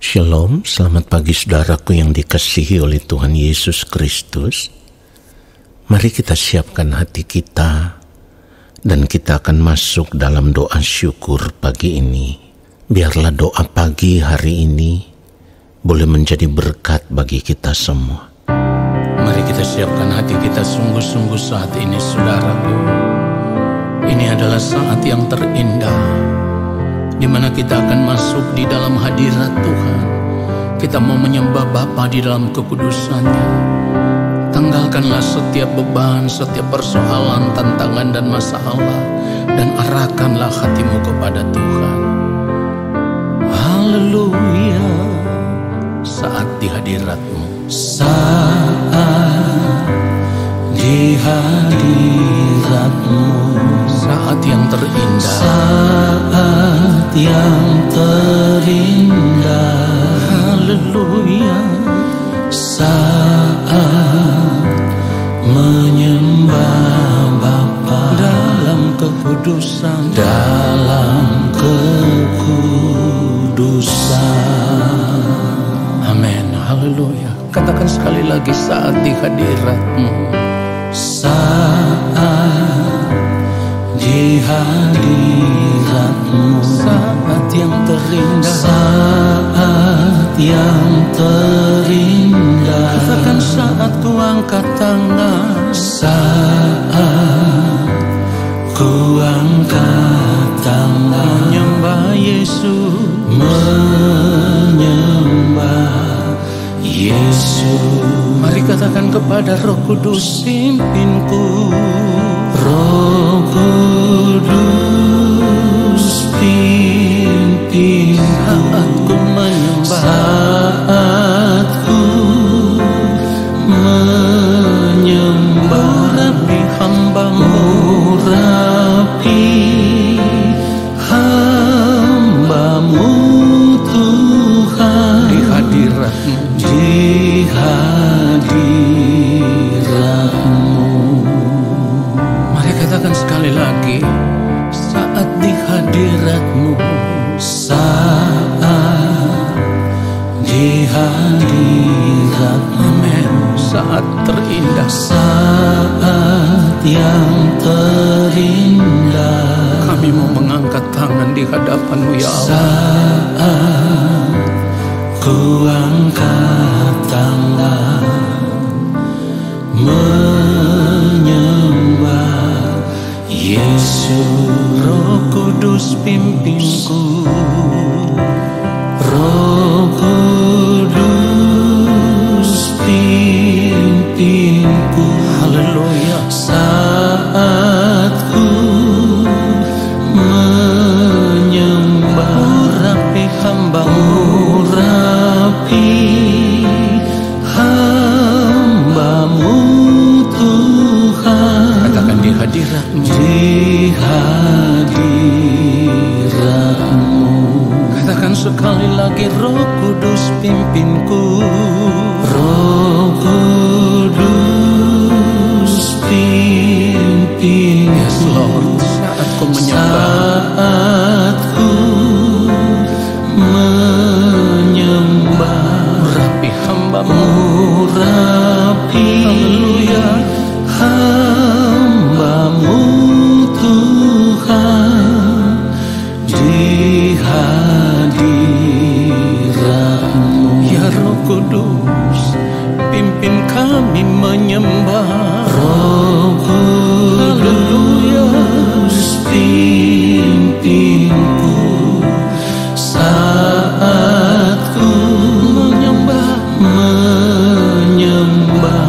Shalom, selamat pagi saudaraku yang dikasihi oleh Tuhan Yesus Kristus. Mari kita siapkan hati kita dan kita akan masuk dalam doa syukur pagi ini. Biarlah doa pagi hari ini boleh menjadi berkat bagi kita semua. Mari kita siapkan hati kita sungguh-sungguh saat ini saudaraku. Ini adalah saat yang terindah di mana kita akan masuk di dalam hadirat Tuhan. Kita mau menyembah Bapa di dalam kekudusannya. Tanggalkanlah setiap beban, setiap persoalan, tantangan dan masalah, dan arahkanlah hatimu kepada Tuhan. Haleluya. Saat di hadirat-Mu, saat di hadirat-Mu, saat yang terindah, saat yang terindah. haleluya. Saat menyembah Bapa Dalam kekudusan, dalam kekudusan. amin, haleluya. Katakan sekali lagi, saat di hadirat-Mu, Saat di hadirat-Mu, saat yang terindah, saat yang terindah. katakan saat ku angkat tangan, Saat ku angkat tangan menyembah Yesus, menyembah Yesus. mari katakan kepada Roh Kudus, pimpinku. Roh Kudus pimpin Saat ku menyembah, saat ku menyembah. urapi hamba-Mu, Urapi hamba-Mu Tuhan di hadirat-Mu, di hadirat-Mu. mari katakan sekali lagi, saat di hadirat-Mu, Saat di hadirat-Mu, amin. Saat terindah, saat yang terindah. kami mau mengangkat tangan di hadapan-Mu ya Allah. Saat ku angkat tangan menyembah Yesus. Roh Kudus pimpinku, Roh Kudus pimpinku. haleluya. Saat ku menyembah, Urapi hamba-Mu, urapi hamba-Mu Tuhan katakan di hadirat-Mu, di hadirat-Mu. katakan sekali lagi, Roh Kudus pimpinku. Roh Kudus pimpinku. Yes Lord, saat ku menyembah, Saat ku menyembah, urapi hamba-Mu, urapi haleluya. hamba-Mu Tuhan di hadirat-Mu. Ya Roh Kudus, pimpin kami menyembah. Roh Kudus pimpinku. Saat ku Menyembah, menyembah,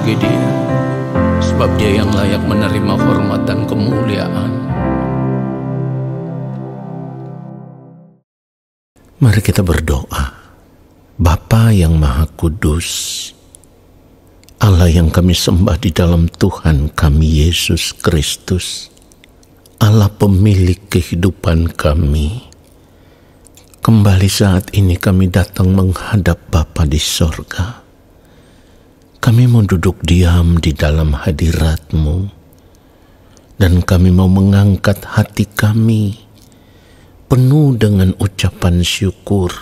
bagi Dia, sebab Dia yang layak menerima hormat dan kemuliaan. Mari kita berdoa. Bapa yang Maha Kudus, Allah yang kami sembah di dalam Tuhan kami Yesus Kristus, Allah pemilik kehidupan kami. Kembali saat ini kami datang menghadap Bapa di sorga. Kami mau duduk diam di dalam hadirat-Mu, dan kami mau mengangkat hati kami penuh dengan ucapan syukur,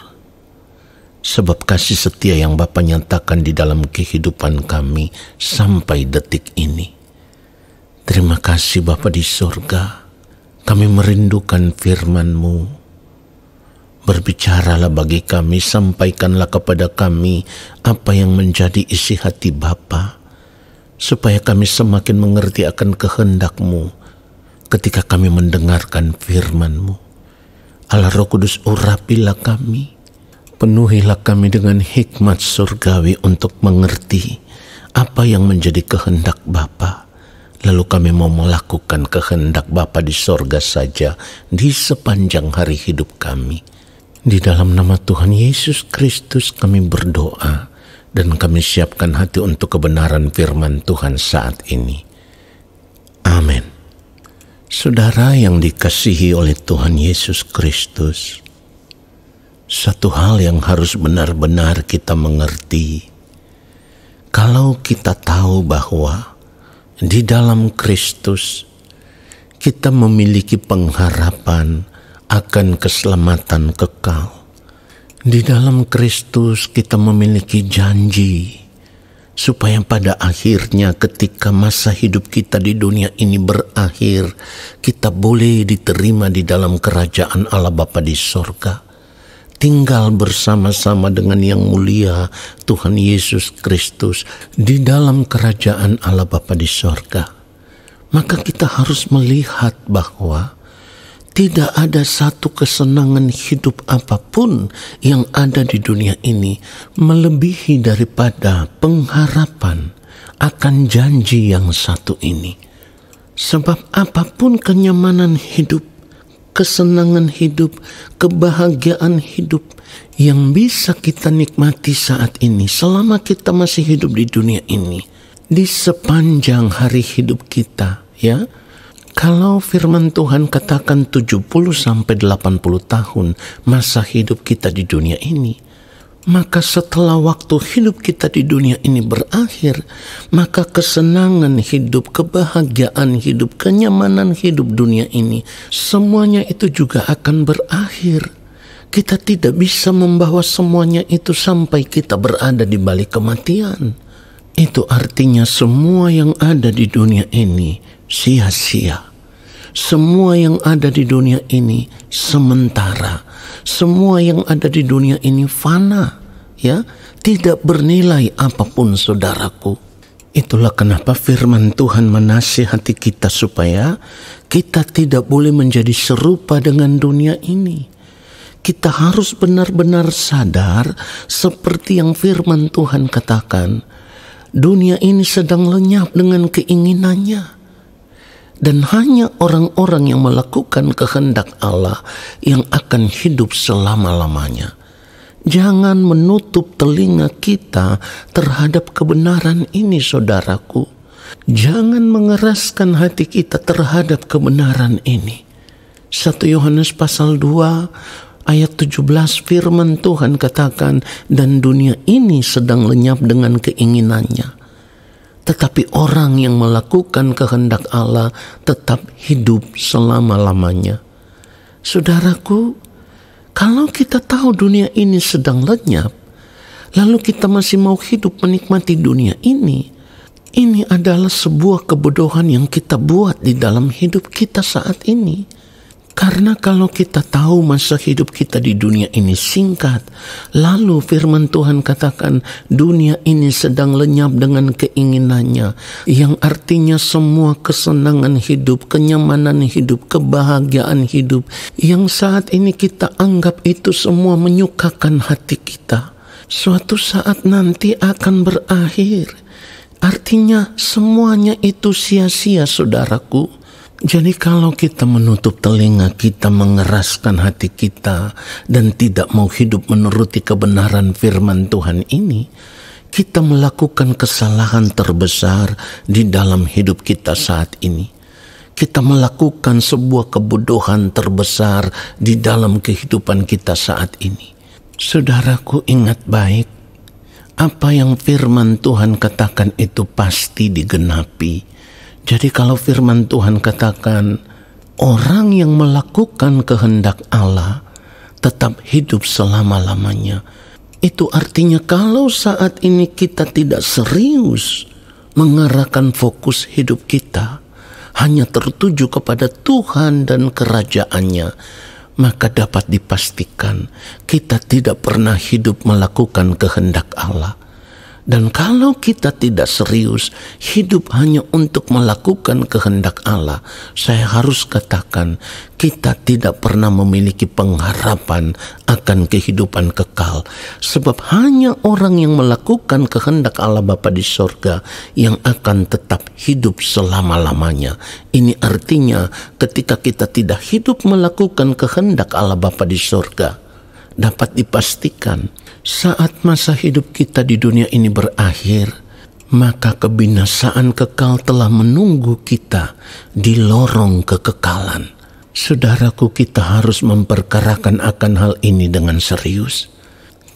sebab kasih setia yang Bapa nyatakan di dalam kehidupan kami sampai detik ini. Terima kasih Bapa di sorga, kami merindukan firman-Mu. Berbicaralah bagi kami, sampaikanlah kepada kami apa yang menjadi isi hati Bapa, supaya kami semakin mengerti akan kehendak-Mu ketika kami mendengarkan firman-Mu. Allah Roh Kudus, urapilah kami. Penuhilah kami dengan hikmat surgawi untuk mengerti apa yang menjadi kehendak Bapa. Lalu kami mau melakukan kehendak Bapa di sorga saja di sepanjang hari hidup kami. Di dalam nama Tuhan Yesus Kristus kami berdoa dan kami siapkan hati untuk kebenaran firman Tuhan saat ini. Amin. Saudara yang dikasihi oleh Tuhan Yesus Kristus, satu hal yang harus benar-benar kita mengerti, kalau kita tahu bahwa di dalam Kristus kita memiliki pengharapan akan keselamatan kekal. Di dalam Kristus kita memiliki janji supaya pada akhirnya ketika masa hidup kita di dunia ini berakhir, kita boleh diterima di dalam kerajaan Allah Bapa di sorga, tinggal bersama-sama dengan yang mulia Tuhan Yesus Kristus di dalam kerajaan Allah Bapa di sorga. Maka kita harus melihat bahwa tidak ada satu kesenangan hidup apapun yang ada di dunia ini melebihi daripada pengharapan akan janji yang satu ini. Sebab apapun kenyamanan hidup, kesenangan hidup, kebahagiaan hidup yang bisa kita nikmati saat ini selama kita masih hidup di dunia ini, di sepanjang hari hidup kita, ya. Kalau firman Tuhan katakan 70 sampai 80 tahun masa hidup kita di dunia ini, maka setelah waktu hidup kita di dunia ini berakhir, maka kesenangan hidup, kebahagiaan hidup, kenyamanan hidup dunia ini, semuanya itu juga akan berakhir. Kita tidak bisa membawa semuanya itu sampai kita berada di balik kematian. Itu artinya semua yang ada di dunia ini sia-sia. Semua yang ada di dunia ini sementara. Semua yang ada di dunia ini fana, ya, tidak bernilai apapun, saudaraku. Itulah kenapa firman Tuhan menasihati kita supaya kita tidak boleh menjadi serupa dengan dunia ini. Kita harus benar-benar sadar seperti yang firman Tuhan katakan, dunia ini sedang lenyap dengan keinginannya. Dan hanya orang-orang yang melakukan kehendak Allah yang akan hidup selama-lamanya. Jangan menutup telinga kita terhadap kebenaran ini, saudaraku. Jangan mengeraskan hati kita terhadap kebenaran ini. 1 Yohanes pasal 2 ayat 17 firman Tuhan katakan, dan dunia ini sedang lenyap dengan keinginannya. Tetapi orang yang melakukan kehendak Allah tetap hidup selama-lamanya. Saudaraku, kalau kita tahu dunia ini sedang lenyap, lalu kita masih mau hidup menikmati dunia ini adalah sebuah kebodohan yang kita buat di dalam hidup kita saat ini. Karena kalau kita tahu masa hidup kita di dunia ini singkat, lalu firman Tuhan katakan dunia ini sedang lenyap dengan keinginannya, yang artinya semua kesenangan hidup, kenyamanan hidup, kebahagiaan hidup, yang saat ini kita anggap itu semua menyukakan hati kita, suatu saat nanti akan berakhir. Artinya semuanya itu sia-sia, saudaraku. Jadi kalau kita menutup telinga kita, mengeraskan hati kita, dan tidak mau hidup menuruti kebenaran firman Tuhan ini, kita melakukan kesalahan terbesar di dalam hidup kita saat ini. Kita melakukan sebuah kebodohan terbesar di dalam kehidupan kita saat ini. Saudaraku, ingat baik, apa yang firman Tuhan katakan itu pasti digenapi. Jadi kalau firman Tuhan katakan, orang yang melakukan kehendak Allah tetap hidup selama-lamanya, itu artinya kalau saat ini kita tidak serius mengarahkan fokus hidup kita hanya tertuju kepada Tuhan dan kerajaannya, maka dapat dipastikan kita tidak pernah hidup melakukan kehendak Allah. Dan kalau kita tidak serius hidup hanya untuk melakukan kehendak Allah, saya harus katakan kita tidak pernah memiliki pengharapan akan kehidupan kekal. Sebab hanya orang yang melakukan kehendak Allah Bapa di sorga yang akan tetap hidup selama-lamanya. Ini artinya ketika kita tidak hidup melakukan kehendak Allah Bapa di sorga, dapat dipastikan saat masa hidup kita di dunia ini berakhir, maka kebinasaan kekal telah menunggu kita di lorong kekekalan. Saudaraku, kita harus memperkarakan akan hal ini dengan serius.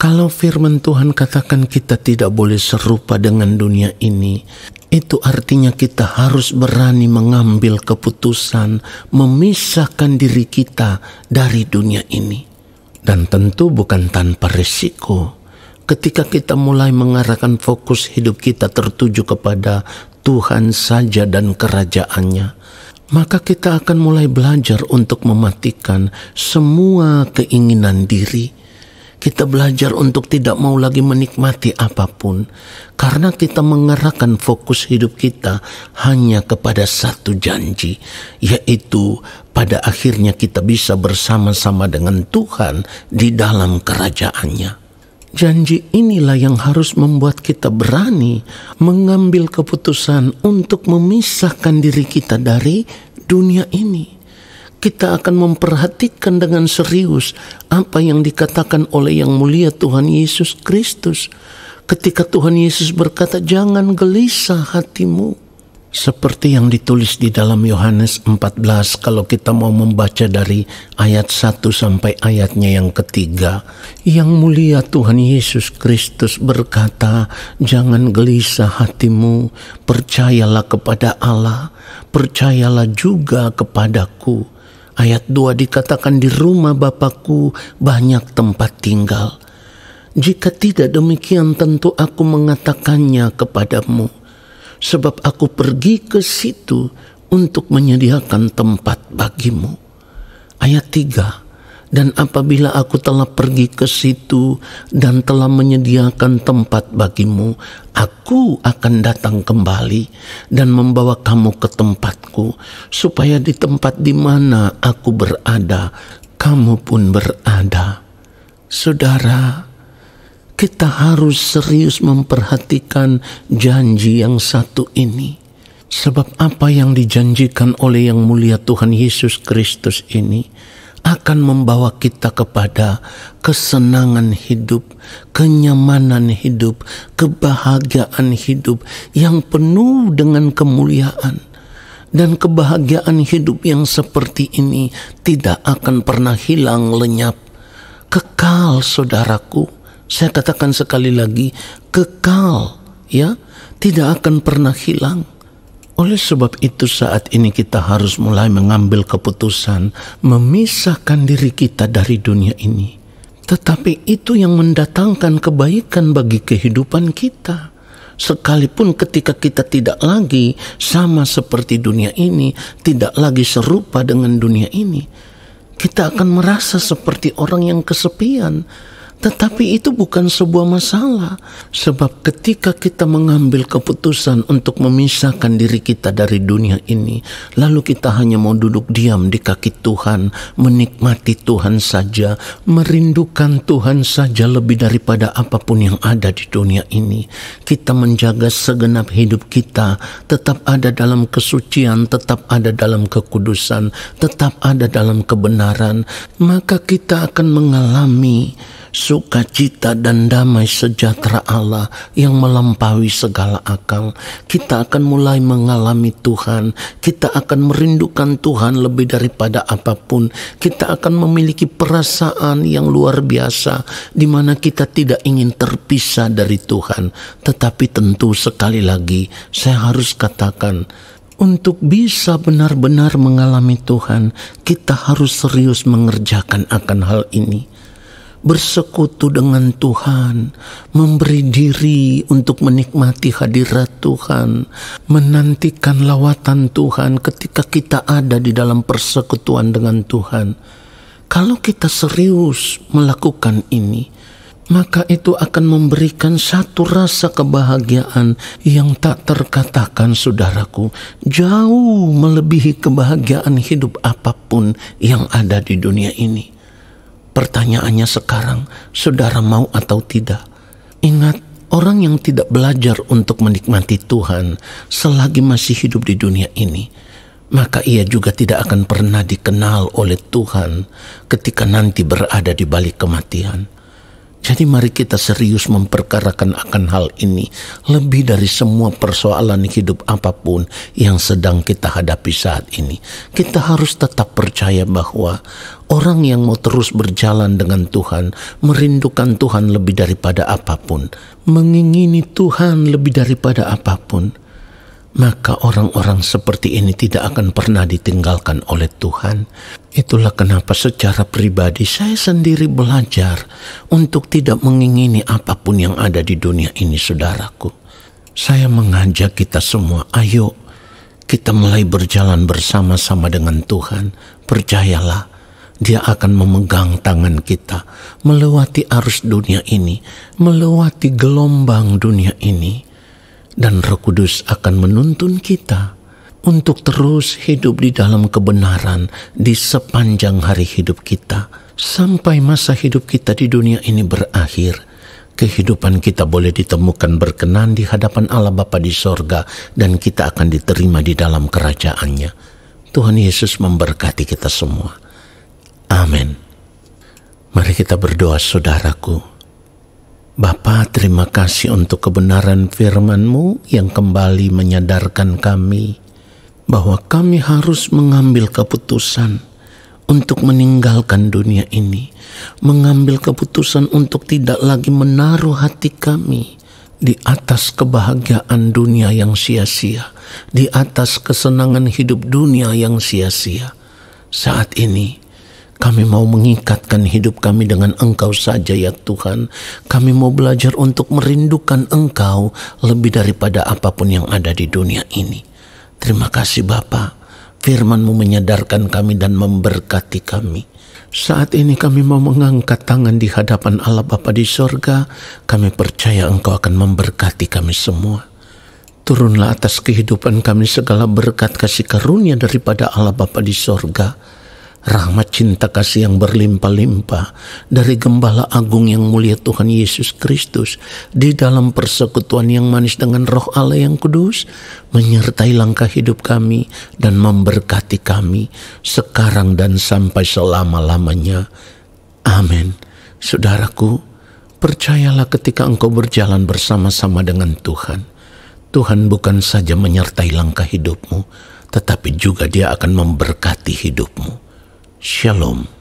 Kalau firman Tuhan katakan kita tidak boleh serupa dengan dunia ini, itu artinya kita harus berani mengambil keputusan memisahkan diri kita dari dunia ini. Dan tentu bukan tanpa risiko. Ketika kita mulai mengarahkan fokus hidup kita tertuju kepada Tuhan saja dan kerajaannya, maka kita akan mulai belajar untuk mematikan semua keinginan diri. Kita belajar untuk tidak mau lagi menikmati apapun, karena kita mengarahkan fokus hidup kita hanya kepada satu janji, yaitu pada akhirnya kita bisa bersama-sama dengan Tuhan di dalam kerajaannya. Janji inilah yang harus membuat kita berani mengambil keputusan untuk memisahkan diri kita dari dunia ini. Kita akan memperhatikan dengan serius apa yang dikatakan oleh Yang Mulia Tuhan Yesus Kristus ketika Tuhan Yesus berkata, jangan gelisah hatimu. Seperti yang ditulis di dalam Yohanes 14, kalau kita mau membaca dari ayat 1 sampai ayatnya yang ketiga. Yang Mulia Tuhan Yesus Kristus berkata, jangan gelisah hatimu, percayalah kepada Allah, percayalah juga kepadaku. Ayat 2 dikatakan, di rumah Bapakku banyak tempat tinggal. Jika tidak demikian tentu aku mengatakannya kepadamu. Sebab aku pergi ke situ untuk menyediakan tempat bagimu. Ayat 3, dan apabila aku telah pergi ke situ dan telah menyediakan tempat bagimu, aku akan datang kembali dan membawa kamu ke tempatku, supaya di tempat di mana aku berada, kamu pun berada. Saudara, kita harus serius memperhatikan janji yang satu ini. Sebab apa yang dijanjikan oleh Yang Mulia Tuhan Yesus Kristus ini akan membawa kita kepada kesenangan hidup, kenyamanan hidup, kebahagiaan hidup yang penuh dengan kemuliaan. Dan kebahagiaan hidup yang seperti ini tidak akan pernah hilang lenyap. Kekal, saudaraku. Saya katakan sekali lagi, kekal, ya, tidak akan pernah hilang. Oleh sebab itu saat ini kita harus mulai mengambil keputusan memisahkan diri kita dari dunia ini. Tetapi itu yang mendatangkan kebaikan bagi kehidupan kita. Sekalipun ketika kita tidak lagi sama seperti dunia ini, tidak lagi serupa dengan dunia ini, kita akan merasa seperti orang yang kesepian. Tetapi itu bukan sebuah masalah, sebab ketika kita mengambil keputusan untuk memisahkan diri kita dari dunia ini, lalu kita hanya mau duduk diam di kaki Tuhan, menikmati Tuhan saja, merindukan Tuhan saja lebih daripada apapun yang ada di dunia ini. Kita menjaga segenap hidup kita tetap ada dalam kesucian, tetap ada dalam kekudusan, tetap ada dalam kebenaran, maka kita akan mengalami sukacita dan damai sejahtera Allah yang melampaui segala akal. Kita akan mulai mengalami Tuhan, kita akan merindukan Tuhan lebih daripada apapun. Kita akan memiliki perasaan yang luar biasa di mana kita tidak ingin terpisah dari Tuhan. Tetapi tentu sekali lagi saya harus katakan, untuk bisa benar-benar mengalami Tuhan, kita harus serius mengerjakan akan hal ini. Bersekutu dengan Tuhan, memberi diri untuk menikmati hadirat Tuhan, menantikan lawatan Tuhan ketika kita ada di dalam persekutuan dengan Tuhan. Kalau kita serius melakukan ini, maka itu akan memberikan satu rasa kebahagiaan yang tak terkatakan, saudaraku, jauh melebihi kebahagiaan hidup apapun yang ada di dunia ini. Pertanyaannya sekarang, saudara mau atau tidak? Ingat, orang yang tidak belajar untuk menikmati Tuhan selagi masih hidup di dunia ini, maka ia juga tidak akan pernah dikenal oleh Tuhan ketika nanti berada di balik kematian. Jadi mari kita serius memperkarakan akan hal ini lebih dari semua persoalan hidup apapun yang sedang kita hadapi saat ini. Kita harus tetap percaya bahwa orang yang mau terus berjalan dengan Tuhan, merindukan Tuhan lebih daripada apapun, mengingini Tuhan lebih daripada apapun, maka orang-orang seperti ini tidak akan pernah ditinggalkan oleh Tuhan. Itulah kenapa secara pribadi saya sendiri belajar untuk tidak mengingini apapun yang ada di dunia ini, saudaraku. Saya mengajak kita semua, ayo kita mulai berjalan bersama-sama dengan Tuhan. Percayalah, Dia akan memegang tangan kita melewati arus dunia ini, melewati gelombang dunia ini. Dan Roh Kudus akan menuntun kita untuk terus hidup di dalam kebenaran di sepanjang hari hidup kita. Sampai masa hidup kita di dunia ini berakhir, kehidupan kita boleh ditemukan berkenan di hadapan Allah Bapa di sorga, dan kita akan diterima di dalam kerajaan-Nya. Tuhan Yesus memberkati kita semua. Amin. Mari kita berdoa, saudaraku. Bapa, terima kasih untuk kebenaran firman-Mu yang kembali menyadarkan kami bahwa kami harus mengambil keputusan untuk meninggalkan dunia ini, mengambil keputusan untuk tidak lagi menaruh hati kami di atas kebahagiaan dunia yang sia-sia, di atas kesenangan hidup dunia yang sia-sia. Saat ini kami mau mengikatkan hidup kami dengan Engkau saja, ya Tuhan. Kami mau belajar untuk merindukan Engkau lebih daripada apapun yang ada di dunia ini. Terima kasih Bapa, firman-Mu menyadarkan kami dan memberkati kami. Saat ini kami mau mengangkat tangan di hadapan Allah Bapa di sorga. Kami percaya Engkau akan memberkati kami semua. Turunlah atas kehidupan kami segala berkat kasih karunia daripada Allah Bapa di sorga. Rahmat cinta kasih yang berlimpah-limpah dari Gembala Agung yang mulia Tuhan Yesus Kristus di dalam persekutuan yang manis dengan Roh Allah yang kudus menyertai langkah hidup kami dan memberkati kami sekarang dan sampai selama-lamanya. Amin. Saudaraku, percayalah ketika engkau berjalan bersama-sama dengan Tuhan, Tuhan bukan saja menyertai langkah hidupmu, tetapi juga Dia akan memberkati hidupmu. Shalom.